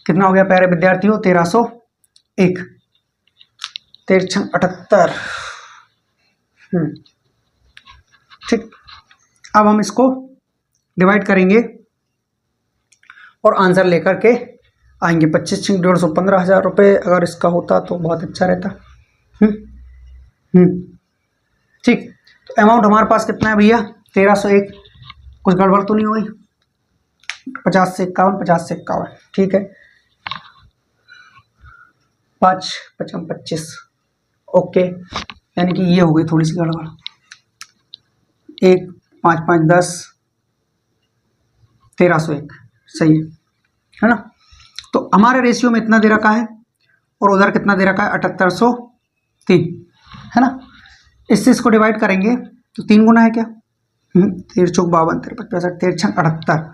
A: कितना हो गया प्यारे विद्यार्थियों? 1301, 13 78, ठीक। अब हम इसको डिवाइड करेंगे और आंसर लेकर के आएंगे। 25 × 150, 15,000 रुपये अगर इसका होता तो बहुत अच्छा रहता। ठीक, तो अमाउंट हमारे पास कितना है भैया? 1301। कुछ गड़बड़ तो नहीं हुई? 50 से 51, 50 से 51, ठीक है। 5, 5, 25, ओके, यानी कि ये हो गई थोड़ी सी गड़बड़। 1, 5, 5, 10, 1301, सही है ना। तो हमारे रेशियो में इतना दे रखा है और उधर कितना दे रखा है? 7803, है ना। इससे इसको डिवाइड करेंगे तो 3 गुना है क्या? 13 चौक 52, 53, 65, 13 78,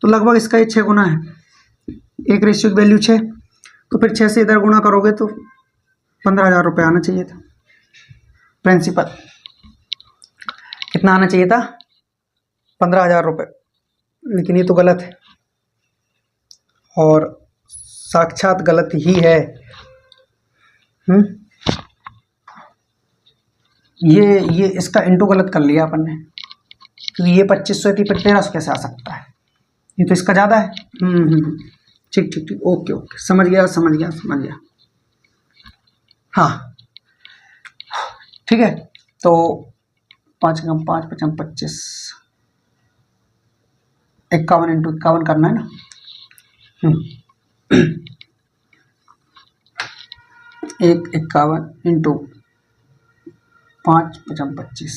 A: तो लगभग इसका ये 6 गुना है। एक रेशियो की वैल्यू 6, तो फिर 6 से इधर गुना करोगे तो 15,000 रुपये आना चाहिए था। प्रिंसिपल कितना आना चाहिए था? 15,000 रुपये, लेकिन ये तो गलत है और साक्षात गलत ही है। ये इसका इंटू गलत कर लिया अपन ने, क्योंकि ये 2500 थी, फिर 1300 कैसे आ सकता है? ये तो इसका ज़्यादा है। ठीक ठीक ठीक, ओके ओके, समझ गया। हाँ ठीक है, तो 5 × 5, 5, 25, 51 इंटू 51 करना है ना। 1, 51 इंटू 5, 5, 25,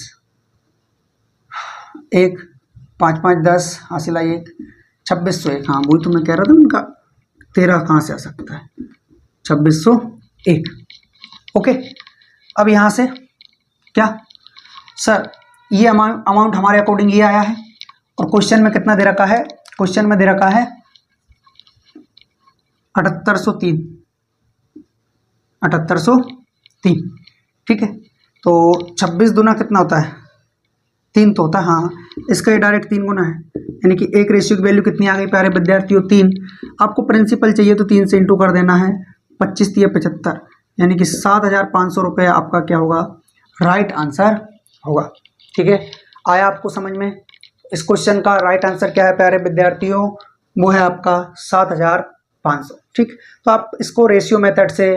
A: 1, 5, 5, 10, हासिल आई 1, 2601। हाँ वही तो मैं कह रहा था, उनका 13 कहाँ से आ सकता है? 2601। ओके, अब यहाँ से क्या सर, ये अमाउंट हमारे अकॉर्डिंग ये आया है और क्वेश्चन में कितना दे रखा है? क्वेश्चन में दे रखा है 7803, 7803, ठीक है। तो 26 दूना कितना होता है? 3 तो होता है। हाँ, इसका ये डायरेक्ट 3 गुना है, यानी कि एक रेशियो की वैल्यू कितनी आ गई प्यारे विद्यार्थियों? 3। आपको प्रिंसिपल चाहिए तो 3 से इंटू कर देना है। 25 × 75, यानी कि 7,500 रुपये आपका क्या होगा, राइट आंसर होगा। ठीक है, आया आपको समझ में? इस क्वेश्चन का राइट आंसर क्या है प्यारे विद्यार्थियों, वो है आपका 7,500। ठीक, तो आप इसको रेशियो मेथड से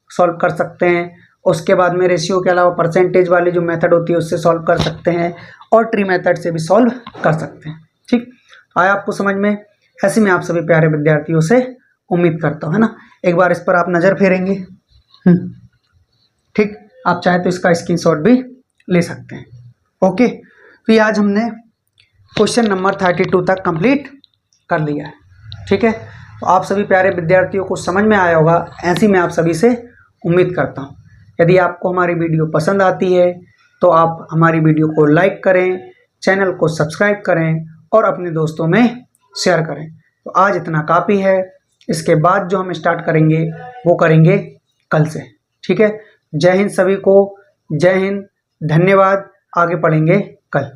A: सॉल्व कर सकते हैं, उसके बाद में रेशियो के अलावा परसेंटेज वाली जो मेथड होती है उससे सॉल्व कर सकते हैं, और ट्री मेथड से भी सॉल्व कर सकते हैं। ठीक, आया आपको समझ में? ऐसे में आप सभी प्यारे विद्यार्थियों से उम्मीद करता हूँ, है ना। एक बार इस पर आप नज़र फेरेंगे। ठीक, आप चाहे तो इसका स्क्रीनशॉट भी ले सकते हैं। ओके, तो ये आज हमने क्वेश्चन नंबर 32 तक कंप्लीट कर लिया है। ठीक है, तो आप सभी प्यारे विद्यार्थियों को समझ में आया होगा, ऐसी मैं आप सभी से उम्मीद करता हूँ। यदि आपको हमारी वीडियो पसंद आती है तो आप हमारी वीडियो को लाइक करें, चैनल को सब्सक्राइब करें और अपने दोस्तों में शेयर करें। तो आज इतना काफ़ी है, इसके बाद जो हम स्टार्ट करेंगे वो करेंगे कल से। ठीक है, जय हिंद सभी को, जय हिंद, धन्यवाद। आगे पढ़ेंगे कल।